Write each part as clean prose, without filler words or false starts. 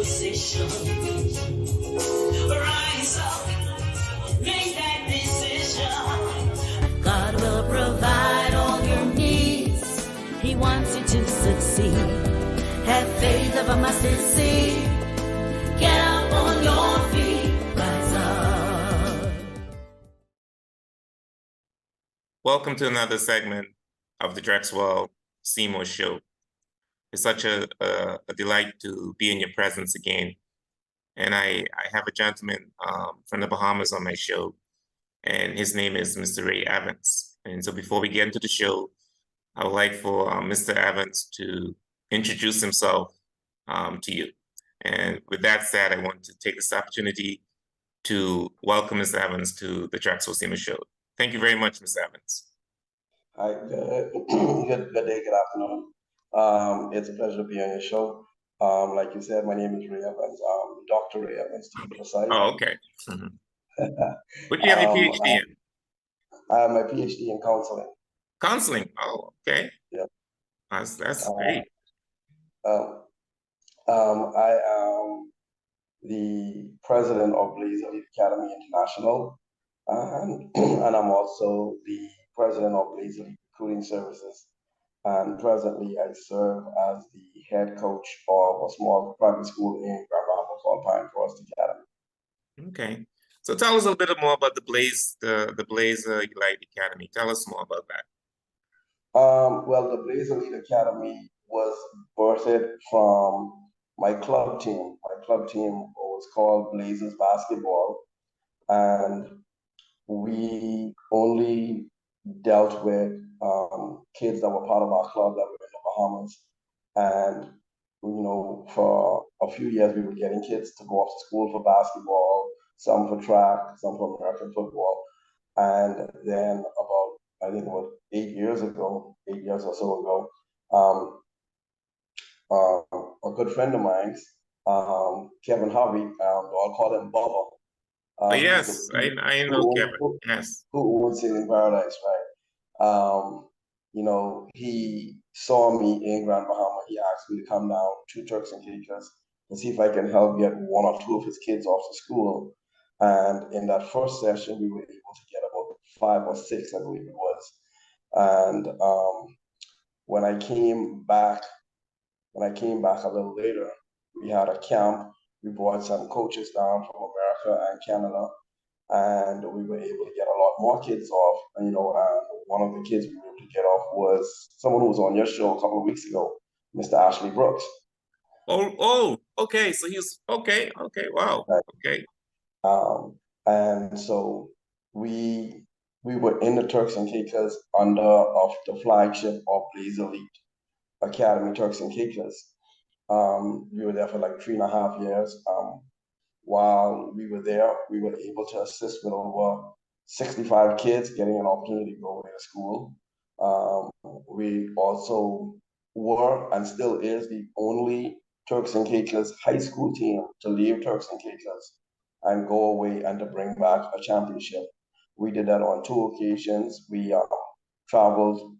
position. Rise up, make that decision. God will provide all your needs. He wants you to succeed. Have faith of a mustard seed. Get up on your feet. Rise up. Welcome to another segment of the Drexwell Seymour Show. It's such a delight to be in your presence again. And I have a gentleman from the Bahamas on my show, and his name is Mr. Ray Evans. And so before we get into the show, I would like for Mr. Evans to introduce himself to you. And with that said, I want to take this opportunity to welcome Mr. Evans to the Drexwell Seymour Show. Thank you very much, Mr. Evans. Hi, good day, good afternoon. It's a pleasure to be on your show. Like you said, my name is Ray Evans, Dr. Ray Evans to be precise. Oh, okay. What do you have your PhD in? I have my PhD in counseling. Counseling? Oh, okay. Yeah. That's great. I am the president of Blaze Elite Academy International, and I'm also the president of Blaze Elite Recruiting Services. And presently, I serve as the head coach of a small private school in Grand Bahama called Pine Forest Academy. Okay. So tell us a little bit more about the Blaze Elite Academy. Tell us more about that. Well, the Blaze Elite Academy was birthed from my club team. My club team was called Blazers Basketball, and we only dealt with kids that were part of our club that were in the Bahamas. And, you know, for a few years, we were getting kids to go off to school for basketball, some for track, some for American football. And then about, I think about 8 years or so ago, a good friend of mine, Kevin Harvey, I'll call him Bubba. Yes, I know Kevin. Yes. Who owns Singing Paradise, right? You know, he saw me in Grand Bahama. He asked me to come down to Turks and Caicos to see if I can help get one or two of his kids off to school. And in that first session, we were able to get about 5 or 6, I believe it was. And when I came back a little later, we had a camp. We brought some coaches down from America and Canada, and we were able to get a lot more kids off. And, you know, one of the kids we were able to get off was someone who was on your show a couple of weeks ago, Mr. Ashley Brooks. Oh, okay. So he's okay. Wow. Right. Okay. And so we were in the Turks and Caicos under the flagship of Blaze Elite Academy, Turks and Caicos. We were there for like 3.5 years. While we were there, we were able to assist with over 65 kids getting an opportunity to go away to school. We also were and still is the only Turks and Caicos high school team to leave Turks and Caicos and go away and to bring back a championship. We did that on 2 occasions. We traveled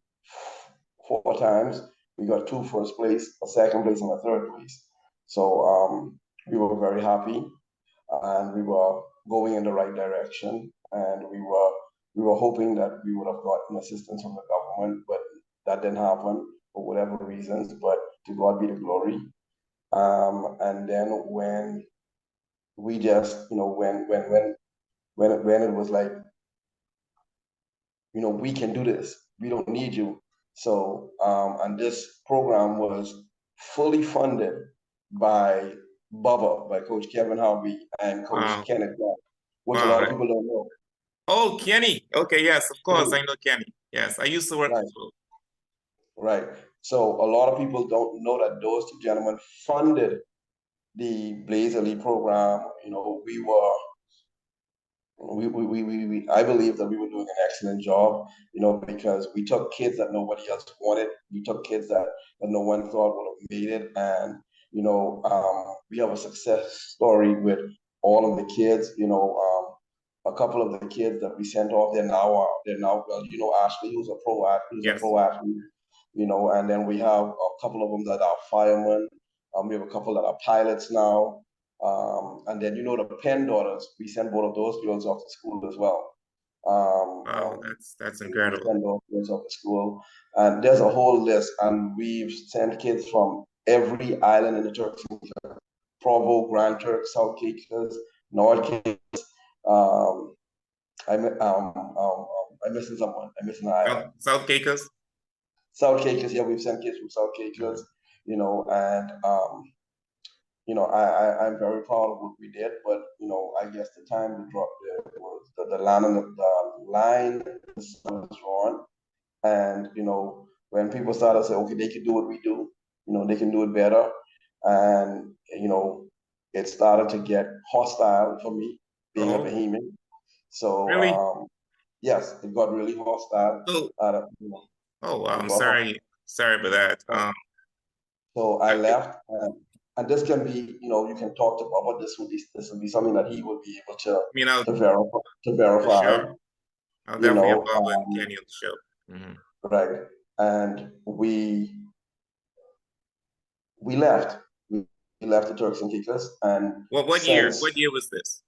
4 times. We got 2 first place, a second place, and a third place. So we were very happy, and we were going in the right direction. And we were hoping that we would have gotten assistance from the government, but that didn't happen for whatever reasons. But to God be the glory. And then when we just, you know, when it was like, you know, we can do this. We don't need you. So, and this program was fully funded by Bubba, by Coach Kevin Harvey and Coach Kenneth Brown, which a lot of people don't know. Oh, Kenny. Okay, yes, of course, I know Kenny. Yes, I used to work with him. Right. So a lot of people don't know that those 2 gentlemen funded the Blaze Elite program. You know, I believe that we were doing an excellent job, you know, because we took kids that nobody else wanted. We took kids that no one thought would have made it. And, you know, we have a success story with all of the kids. You know, a couple of the kids that we sent off, they're now well, you know, Ashley, who's a pro athlete, you know, and then we have a couple of them that are firemen. We have a couple that are pilots now. And then, the Penn daughters, we sent both of those girls off to school as well. Wow, that's We incredible. send those girls off to school. And there's a whole list, and we've sent kids from every island in the Turks and Caicos: Provo, Grand Turks, South Caicos, North Caicos. Um, I'm missing someone. I'm missing an island. South Caicos? South Caicos, yeah, we've sent kids from South Caicos, and I'm very proud of what we did, but I guess the time to drop there was the line was drawn, and when people started to say, okay, they can do what we do, they can do it better, and it started to get hostile for me being a Oh, Bahamian. So really? yes, it got really hostile. So, oh, wow, It I'm got sorry. Sorry about that. hostile. So I I- left, and this can be, you can talk to Bubba. This will be something that he will be able to mean, I'll to verify. To for verify, sure. I'll definitely have Bob and um, Kenny on the show. Mhm. right? And we left. We left the Turks and Caicos, and Well, what year? since What year was this?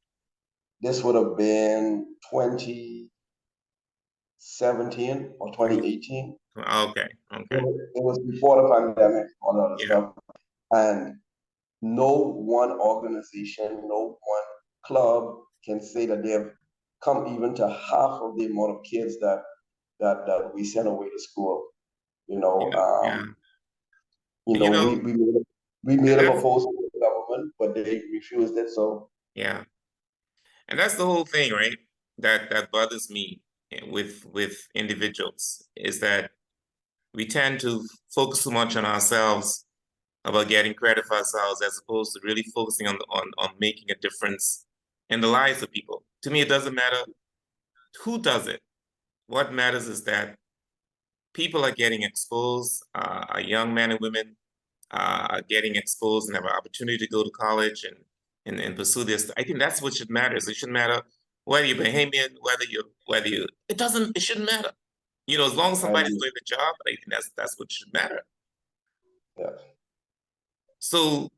this would have been 2017 or 20, 2018. okay, okay. It was before the pandemic, all that other Yeah. stuff, and no one organization, no one club can say that they've come even to half of the amount of kids that we send away to school. You know, Yeah. um, you You know, know, we made and a that's, proposal to the government, but they refused it. So yeah. And that's the whole thing, right? That bothers me with individuals is that we tend to focus too much on ourselves about getting credit for ourselves as opposed to really focusing on making a difference in the lives of people. To me, it doesn't matter who does it. What matters is that people are getting exposed, young men and women are getting exposed and have an opportunity to go to college and pursue this. I think that's what should matter. It shouldn't matter whether you're Bahamian, it shouldn't matter. As long as I somebody's agree. doing the job, I think that's what should matter. Yeah. So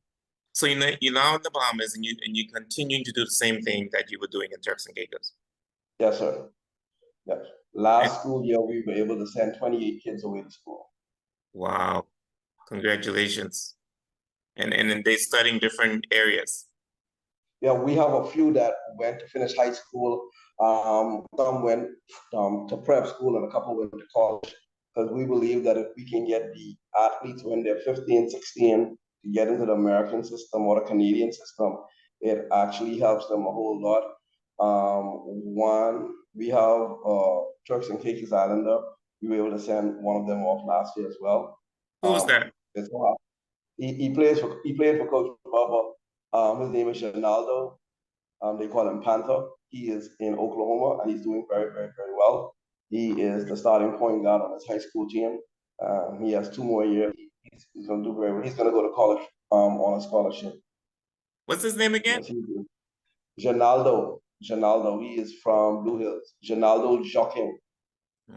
you're now in the Bahamas and you continuing to do the same thing that you were doing in Turks and Caicos. Yes, sir. Yes. And Last school year, we were able to send 28 kids away to school. wow, congratulations. And then they studying different areas. Yeah, we have a few that went to finish high school. Some went to prep school, and a couple went to college. Because we believe that if we can get the athletes when they're 15, 16 to get into the American system or the Canadian system, it actually helps them a whole lot. One, we have Turks and Caicos Islander. We were able to send one of them off last year as well. Who's that? It's he played for Coach Bubba. His name is Ronaldo. They call him Panther. He is in Oklahoma, and he's doing very, very, very well. He is the starting point guard on his high school team. He has 2 more years. He's going to do very well. He's going to go to college on a scholarship. What's his name again? Yes, he is. Ronaldo. Ronaldo. He is from Blue Hills. Ronaldo Joaquin.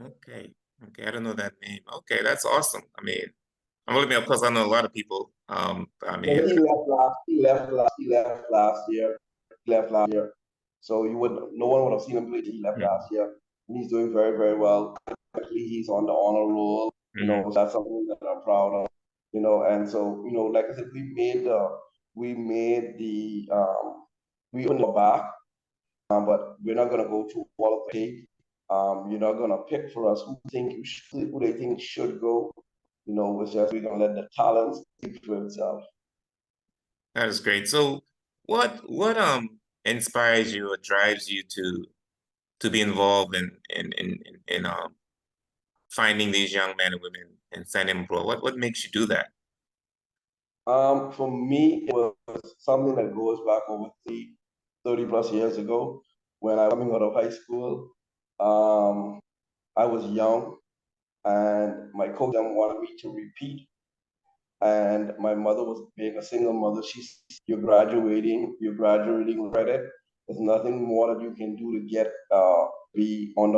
Okay. Okay, I don't know that name. Okay, that's awesome. I mean, of course, I know a lot of people. I Yeah, mean, he left last year. He left last year. So no one would have seen him play. He left mhm, last year. And he's doing very, very well. Actually, he's on the honor roll. mhm. So that's something that I'm proud of. And so, like I said, we opened the back, but we're not gonna go through all of the tape. You're not gonna pick for us who they think should go. It's just we're gonna let the talent speak for itself. That is great. So, what inspires you or drives you to be involved in finding these young men and women and sending them abroad? What makes you do that? For me, it was something that goes back over 30 plus years ago when I was coming out of high school. I was young, and my coach then wanted me to repeat. And my mother was being a single mother. She said, you're graduating with credit. There's nothing more that you can do to be on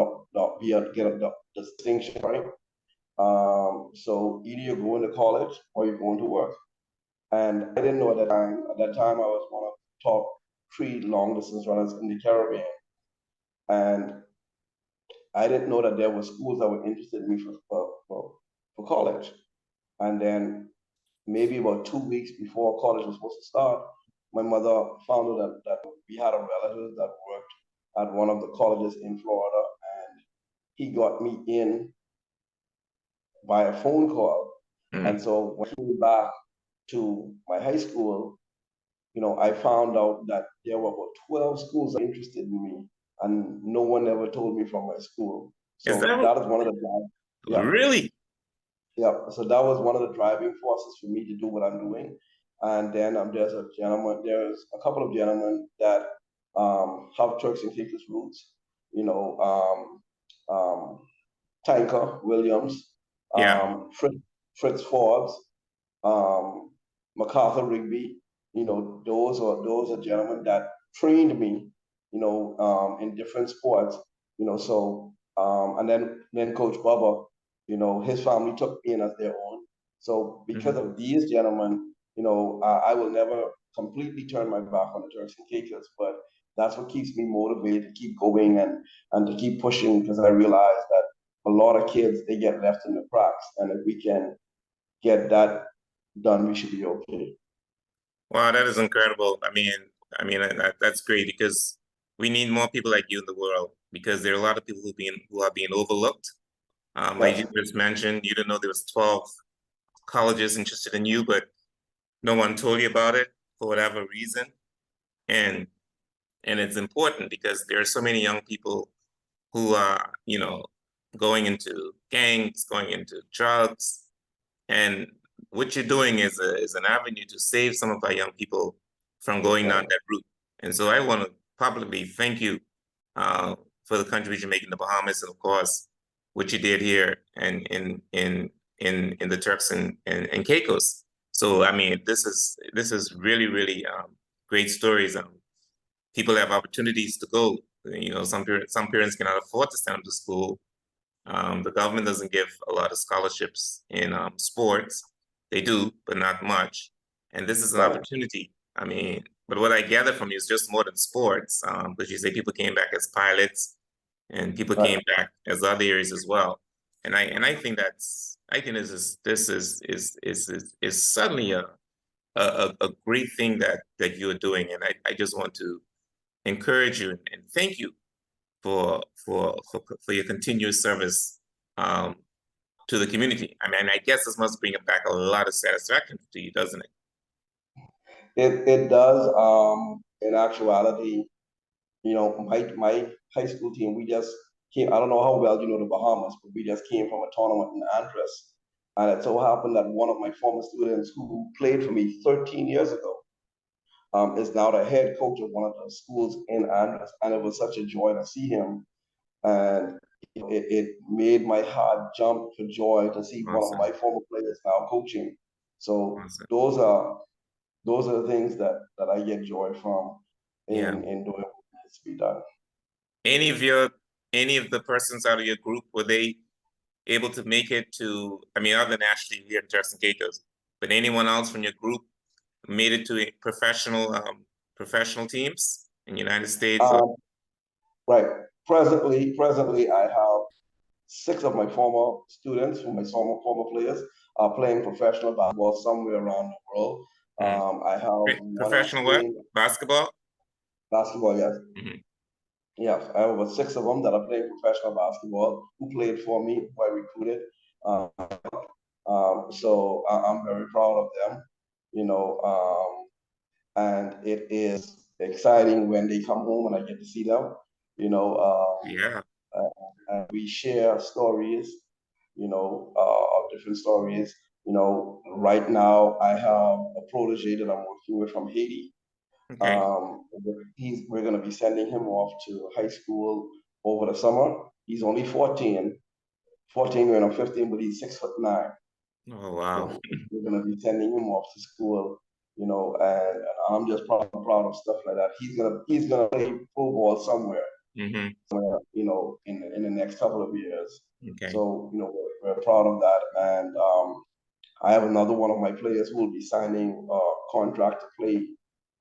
get the distinction, right? So either you're going to college or you're going to work. And I didn't know at that time. At that time, I was one of the top 3 long distance runners in the Caribbean. And I didn't know that there were schools that were interested in me for college. And then maybe about 2 weeks before college was supposed to start, my mother found out that we had a relative that worked at one of the colleges in Florida, and he got me in by a phone call. And so when I came back to my high school, I found out that there were about 12 schools interested in me, and no one ever told me from my school. Is So that that is one of the, yeah, really? yeah. So that was one of the driving forces for me to do what I'm doing. And then there's a couple of gentlemen that have Turks and Caicos roots, you know, Tanker Williams, Yeah. Fritz Forbes, um, MacArthur Rigby. Those are gentlemen that trained me, in different sports. And then Coach Bubba, his family took me in as their own. So because of these gentlemen, I will never completely turn my back on the Turks and Caicos, but that's what keeps me motivated to keep going and to keep pushing, because I realize that a lot of kids, they get left in the cracks, and if we can get that done, we should be okay. Wow, that is incredible. That's great because we need more people like you in the world because there are a lot of people who are being overlooked. Like you Yes, just mentioned, you didn't know there was 12 colleges interested in you, but no one told you about it for whatever reason. And and it's important because there are so many young people who are, going into gangs, going into drugs, and what you're doing is an avenue to save some of our young people from going down right, that route. And so I want to publicly thank you uh, for the contribution you're making to the Bahamas, and of course, what you did here and in the Turks and Caicos. So I mean, this is really really great stories. People have opportunities to go. Some parents cannot afford to send them to school. The government doesn't give a lot of scholarships in sports. They do, but not much. And this is an right, opportunity. But what I gather from you is just more than sports, because you say people came back as pilots and people right. came back as other areas as well. And I think this is suddenly a great thing that you're doing. And I just want to encourage you and thank you for your continuous service um, to the community. I guess this must bring back a lot of satisfaction to you, doesn't it? It does. In actuality, my high school team, we just came. I don't know how well you know the Bahamas, but we just came from a tournament in Andres, and it so happened that one of my former students who played for me 13 years ago, is now the head coach of one of the schools in Andres, and it was such a joy to see him. And it made my heart jump for joy to see one of Awesome, my former players now coaching. So awesome. those are the things that I get joy from Yeah. in doing what needs to be done. Any of your any of the persons out of your group, were they able to make it to? Other than Ashley here in Turks and Caicos, but anyone else from your group made it to a professional teams in the United States? Or Um, right. Presently, I have 6 of my former students, from my former players, are playing professional basketball somewhere around the world. mm, I have one in professional what? Spain, Basketball? basketball, yes. Hmm. Yes, I have about 6 of them that are playing professional basketball, who played for me, who I recruited. Um, so I'm very proud of them, and it is exciting when they come home and I get to see them, you know, Yeah. and we share stories, of different stories. Right now I have a protege that I'm working with from Haiti. Okay. We're going to be sending him off to high school over the summer. He's only 14 going on 15, but he's 6'9". Oh, wow. So we're going to be sending him off to school, and I'm just proud of stuff like that. He's gonna play pro ball somewhere, Hmm. in the next couple of years. Okay. So we're proud of that, and I have another one of my players who will be signing a contract to play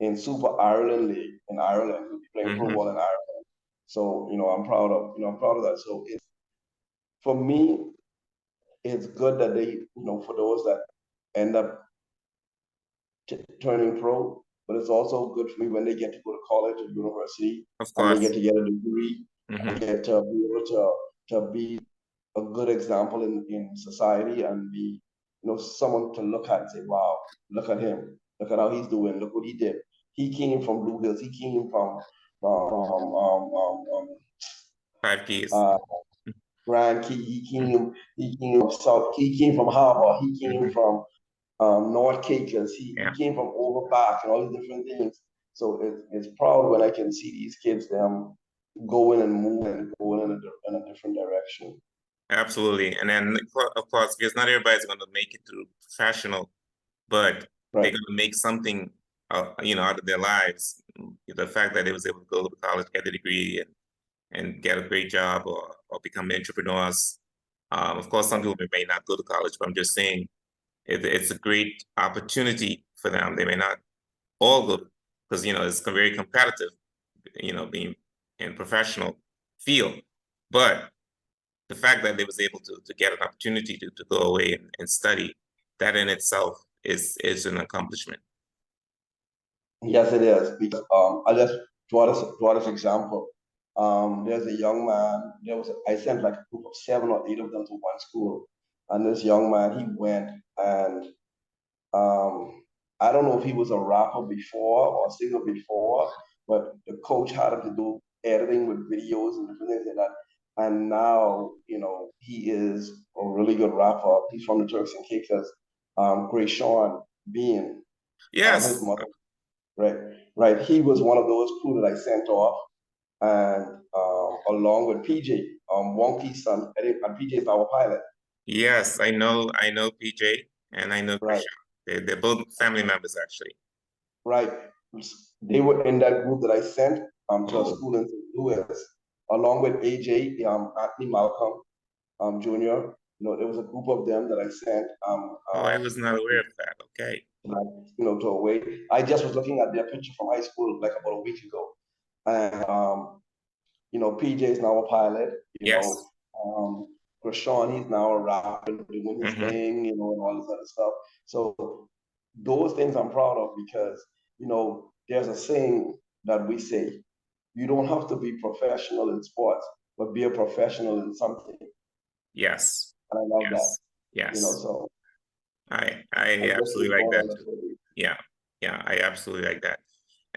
in Super Ireland League in Ireland. He'll be playing pro ball in Ireland. So, I'm proud of, I'm proud of that. So it's, for me, it's good that they, for those that end up turning pro, but it's also good for me when they get to go to college or university Of and they course. get to get a degree and get to be able to be a good example in society and be, someone to look at and say, wow, look at him, look at how he's doing, look what he did. He came from Blue Hills, he came from 5 keys. uh, Grand Key, he came from South, he came from Harbor, he came from North Caicos. He Yeah, came from over back and all these different things. So it's proud when I can see these kids going and moving and going in a different direction. absolutely. And then, of course, because not everybody's going to make it through professional, but they're Right. going to make something, out of their lives. The fact that they was able to go to college, get a degree, and get a great job, or become entrepreneurs. Of course, some people may not go to college, but I'm just saying it's a great opportunity for them. They may not all go because it's very competitive, being in professional field. But the fact that they was able to get an opportunity to go away and study, that in itself is an accomplishment. Yes, it is. Because I just draw this example. There's a young man. I sent like a group of 7 or 8 of them to one school, and this young man he went and Um, I don't know if he was a rapper before or a singer before, but the coach had him to do editing with videos and different things like that. And now, he is a really good rapper. He's from the Turks and Caicos. Great Sean Bean, his Yes, mother, right, right. He was one of those crew that I sent off, and along with PJ, Wonky's son, and PJ's our pilot, yes, I know PJ and I know right. Krishan. They're both family members actually. Right. They were in that group that I sent to a school in St. Louis, along with AJ, Anthony Malcolm Jr. There was a group of them that I sent Oh, I was not aware of that. Okay. to away. I just was looking at their picture from high school like about a week ago. And PJ is now a pilot, Yes. Krishan, he's now a rapper doing his thing, and all this other stuff. So those things I'm proud of because, there's a saying that we say, you don't have to be professional in sports, but be a professional in something. Yes. And I love that, Yes. Yes. so I I just absolutely think like all that of too. that. Yeah. Yeah, I absolutely like that.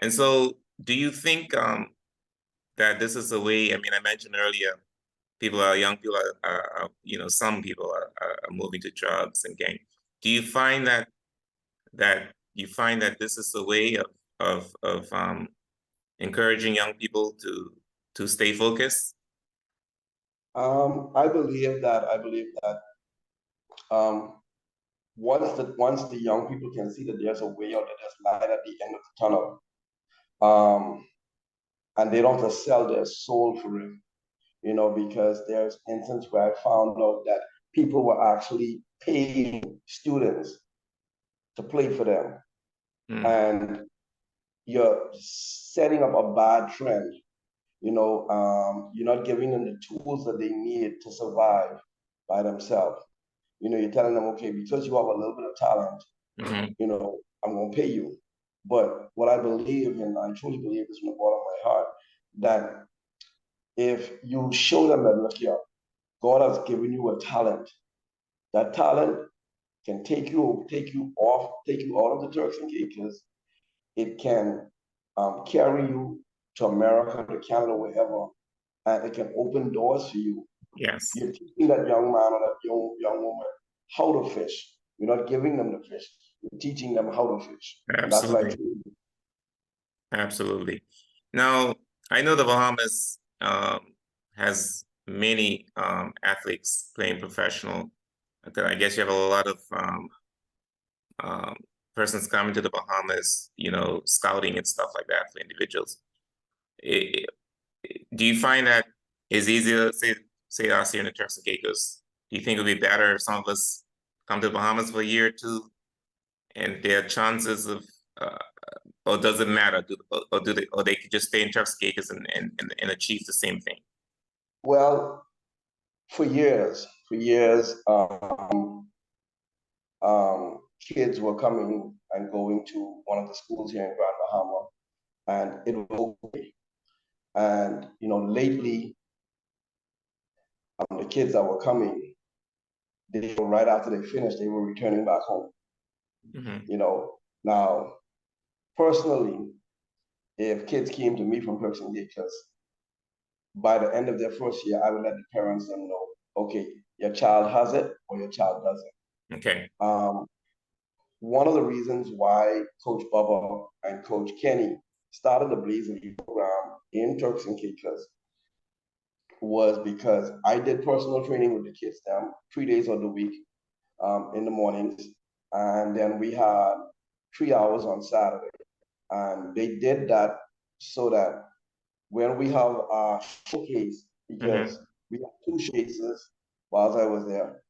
And so do you think that this is a way, I mean, I mentioned earlier, young people some people are moving to drugs and gang. Do you find that this is a way of encouraging young people to stay focused? I believe that um, once the young people can see that there's a way out, that there's light at the end of the tunnel, um, and they don't have to sell their soul for it, because there's instances where I found out that people were actually paying students to play for them. Mm, And you're setting up a bad trend. You're not giving them the tools that they need to survive by themselves. You're telling them, okay, because you have a little bit of talent, mhm. I'm going to pay you. But what I believe, and I truly believe this from the bottom of my heart, that if you show them that, look here, God has given you a talent. That talent can take you out of the Turks and Caicos. It can carry you to America, to Canada, wherever, and it can open doors for you. Yes, You're teaching that young man or that young woman how to fish. You're not giving them the fish. You're teaching them how to fish, and that's what I absolutely. truly do. Absolutely. Now, I know the Bahamas has many athletes playing professional. I guess you have a lot of um, persons coming to the Bahamas, scouting and stuff like that for individuals. I- do you find that is easier, say us here in the Turks and Caicos? Do you think it would be better if some of us come to the Bahamas for a year or two, and their chances of, or does it matter? Or they could just stay in Turks and Caicos and achieve the same thing? Well, for years, kids were coming and going to one of the schools here in Grand Bahama, and it was okay. And lately, the kids that were coming, they were right after they finished, they were returning back home. Mm-hmm. Now, personally, if kids came to me from Turks and Caicos, by the end of their first year, I would let the parents them know, okay, your child has it or your child doesn't. Okay. One of the reasons why Coach Bubba and Coach Kenny started the Blaze Elite program in Turks and Caicos was because I did personal training with the kids them 3 days of the week in the mornings, and then we had 3 hours on Saturday, and they did that so that when we have a showcase, because we have two showcases while I was there,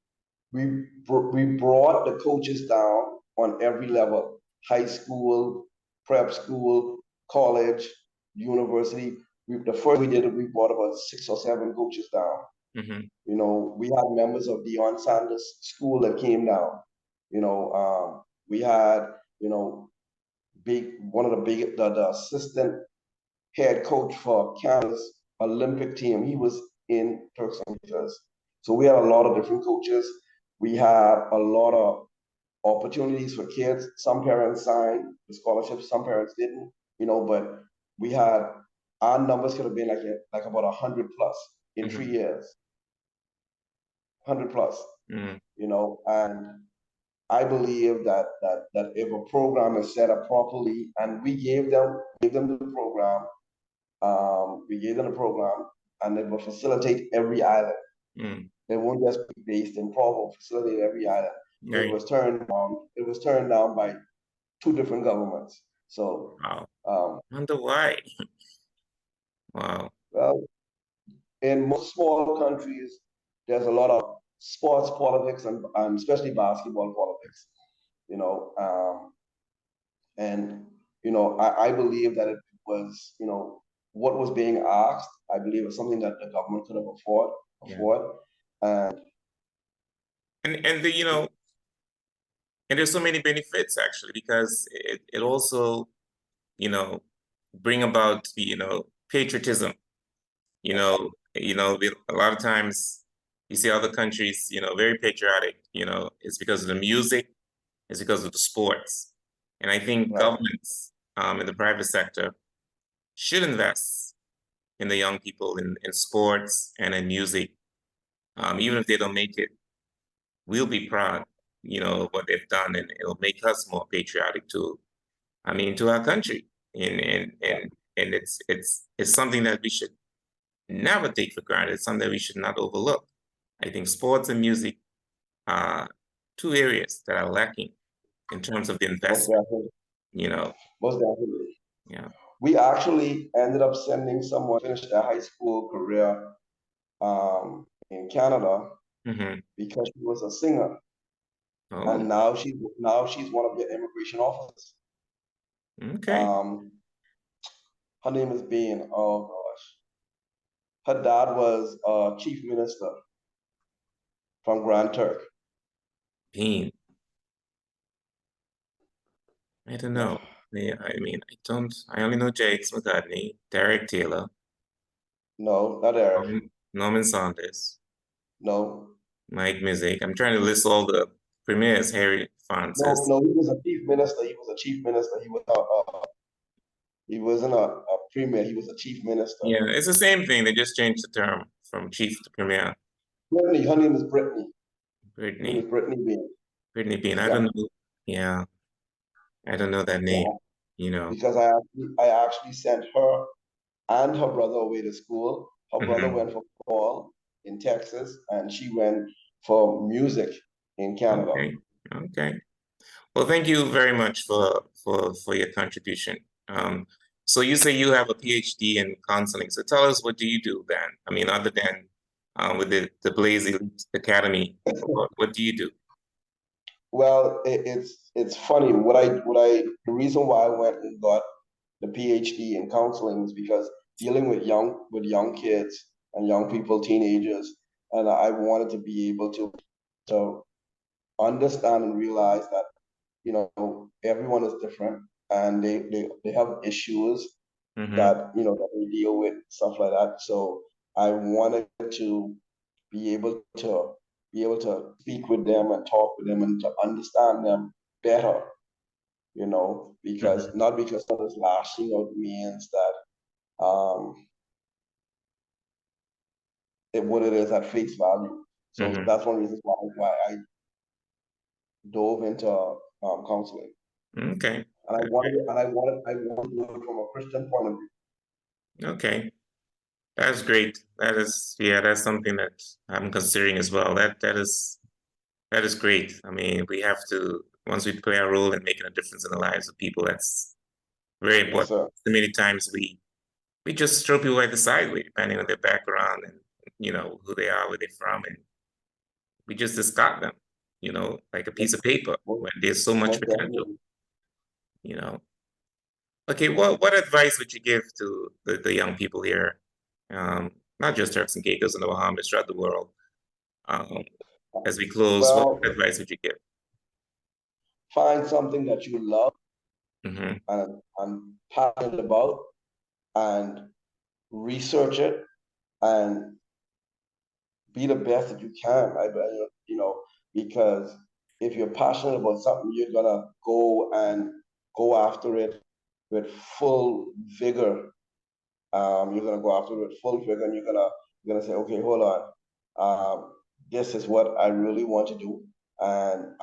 we brought the coaches down on every level: high school, prep school, college, university. The first we did it, we brought about 6 or 7 coaches down. Mm-hmm. We had members of Deion Sanders' school that came down. We had the assistant head coach for Canada's Olympic team. He was in Turks and Caicos. So we had a lot of different coaches. We had a lot of opportunities for kids. Some parents signed the scholarships, some parents didn't, but we had, our numbers could have been like about 100 plus in 3 years. 100 plus. And I believe that if a program is set up properly, and we gave them the program, and it will facilitate every island. It won't just be based in Provo, facilitate every island. Right. It was turned down by 2 different governments. So wow. Wonder why. Wow. Well, in most small countries, there's a lot of sports politics and especially basketball politics. I believe that it was, what was being asked, I believe was something that the government could have afford. And there's so many benefits actually, because it also, bring about the, patriotism. A lot of times you see other countries, very patriotic, it's because of the music, it's because of the sports. And I think governments in the private sector should invest in the young people in sports and in music. Even if they don't make it, we'll be proud, of what they've done, and it'll make us more patriotic to our country. And it's something that we should never take for granted. It's something that we should not overlook. I think sports and music are 2 areas that are lacking in terms of the investment. Most definitely. Yeah. We actually ended up sending someone to finish their high school career in Canada because she was a singer. Oh. And now she's one of the immigration officers. Okay. Her name is Bean. Oh gosh. Her dad was chief minister from Grand Turk. Bean. I don't know. I only know Jakes McCartney, Derek Taylor. No, not Eric. Norman Saunders. No. Mike Music. I'm trying to list all the premiers. Harry Francis. No, he was a chief minister. He wasn't a premier. He was a chief minister. Yeah, it's the same thing. They just changed the term from chief to premier. Brittany. Her name is Brittany. Brittany. Her name is Brittany Bean. Brittany Bean. I don't know. Yeah. I don't know that name, Because I actually sent her and her brother away to school. Her brother went for football in Texas, and she went for music in Canada. Okay. Well, thank you very much for your contribution. So you say you have a PhD in counseling. So tell us, what do you do then? Other than with the Blaze Elite Academy, what do you do? Well, it's funny. The reason why I went and got the PhD in counseling is because dealing with young kids and young people, teenagers, and I wanted to be able to understand and realize that everyone is different and they have issues Mm-hmm. that that they deal with, stuff like that. So I wanted to be able to speak with them and talk with them and to understand them better, because Mm-hmm. not because someone's lashing out means that what it is at face value. So Mm-hmm. that's one reason why I dove into counseling. Okay. And I wanted to do it from a Christian point of view. Okay. That's great. That is, yeah, that's something that I'm considering as well. That is great. I mean, we have to, once we play our role in making a difference in the lives of people, that's very Yes, important. sir. So many times we just throw people at the sideway, depending on their background and who they are, where they're from, and we just discard them, like a piece of paper Most, when there's so much most potential, definitely. you know. Okay, what advice would you give to the young people here? Not just Turks and Caicos and the Bahamas, throughout the world. Um, as we close, what Well, advice would you give? find something that you love Hmm. and passionate about, and research it and be the best that you can. Because if you're passionate about something, you're gonna go after it with full vigor. You're gonna go after it with full vigor, and you're gonna say, okay, hold on. This is what I really want to do, and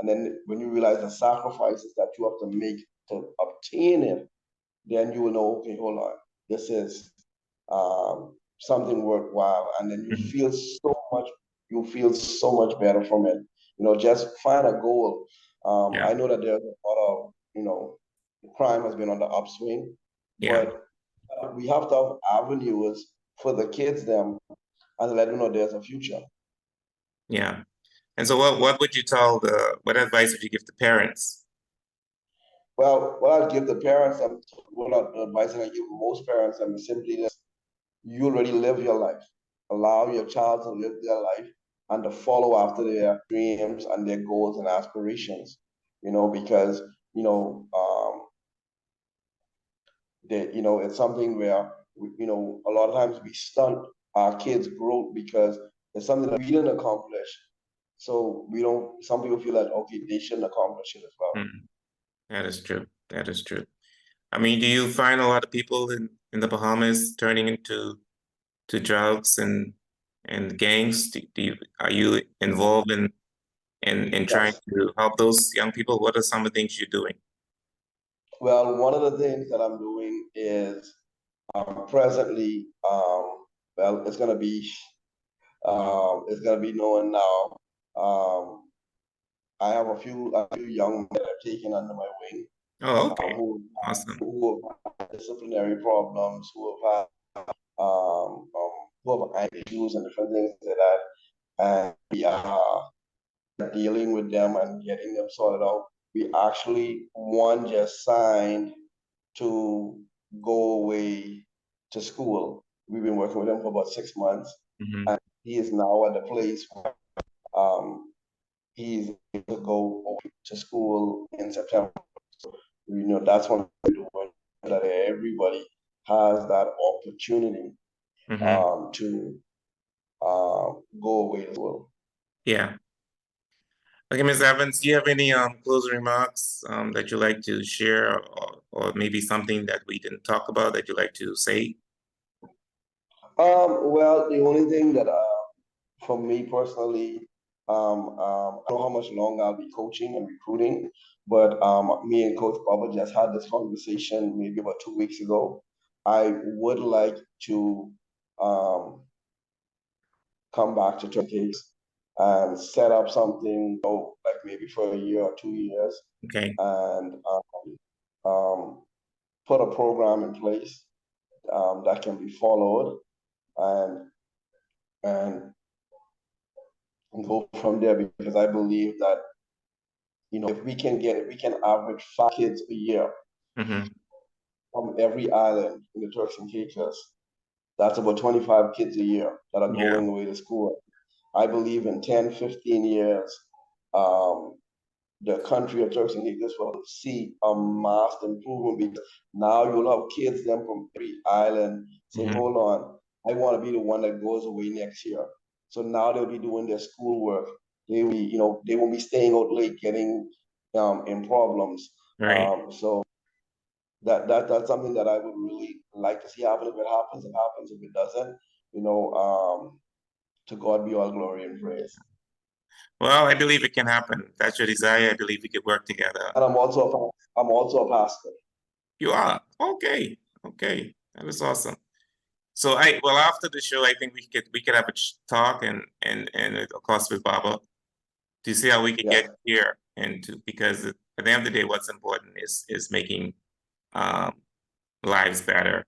then when you realize the sacrifices that you have to make to obtain it, then you will know, okay, hold on, this is something worthwhile, and then Hmm. you feel so much better from it. Just find a goal. Yeah, I know that there's a lot of, crime has been on the upswing, yeah, but we have to have avenues for the kids them and let them know there's a future. yeah. And so, what would you tell what advice would you give to parents? Well, what I'd give the parents, and what advice I give most parents, is simply this: you already live your life. Allow your child to live their life and to follow after their dreams and their goals and aspirations. Because it's something where a lot of times we stunt our kids' growth because it's something that we didn't accomplish. So we don't. Some people feel like, okay, they shouldn't accomplish it as well. Mm, that is true. That is true. I mean, do you find a lot of people in the Bahamas turning into to drugs and gangs? Are you involved in trying Yes. to help those young people? What are some of the things you're doing? Well, one of the things that I'm doing is presently, well, it's gonna be known now. Um, I have a few young men that I've taken under my wing, Oh, okay. who Awesome. who have had disciplinary problems, who have issues and different things like that, and we are dealing with them and getting them sorted out. We actually one just signed to go away to school. We've been working with him for about 6 months, Hmm. and he is now at the place where he's able to go away to school in September. That's one thing to do, that everybody has that opportunity Hmm. to go away to school. Yeah. Okay, Ms. Evans, do you have any closing remarks that you'd like to share, or maybe something that we didn't talk about that you'd like to say? Well, the only thing that for me personally, I don't know how much longer I'll be coaching and recruiting, but me and Coach Bubba just had this conversation maybe about 2 weeks ago. I would like to um, come back to Turkey and set up something, like maybe for a year or 2 years, Okay. and um, put a program in place that can be followed, and and go from there, because I believe that if we can average 5 kids a year Mm-hmm. from every island in the Turks and Caicos, that's about 25 kids a year that are Yeah. going away to school. I believe in 10, 15 years, um, the country of Turks and Caicos will see a mass improvement because now you'll have kids then from every island saying, Mm-hmm. hold on, I want to be the one that goes away next year. So now they'll be doing their schoolwork. They won't be staying out late getting in problems. Right. So that's something that I would really like to see happen. If it happens, it happens. If it doesn't, to God be all glory and praise. Well, I believe it can happen. If that's your desire, I believe we could work together. And I'm also a pastor. You are? Okay. Okay. That was awesome. So well, after the show, I think we could have a talk and of course with Baba to see how we could Yes, get here because at the end of the day, what's important is making um, lives better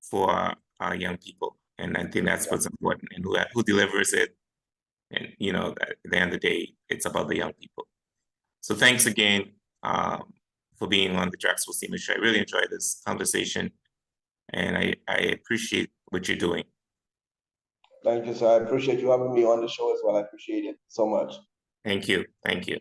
for our young people. And I think that's yeah. what's important, and who delivers it. And at the end of the day, it's about the young people. So thanks again for being on the Drexel Steamer Show. I really enjoyed this conversation, and I appreciate what you're doing. Thank you, sir. I appreciate you having me on the show as well. I appreciate it so much. Thank you. Thank you.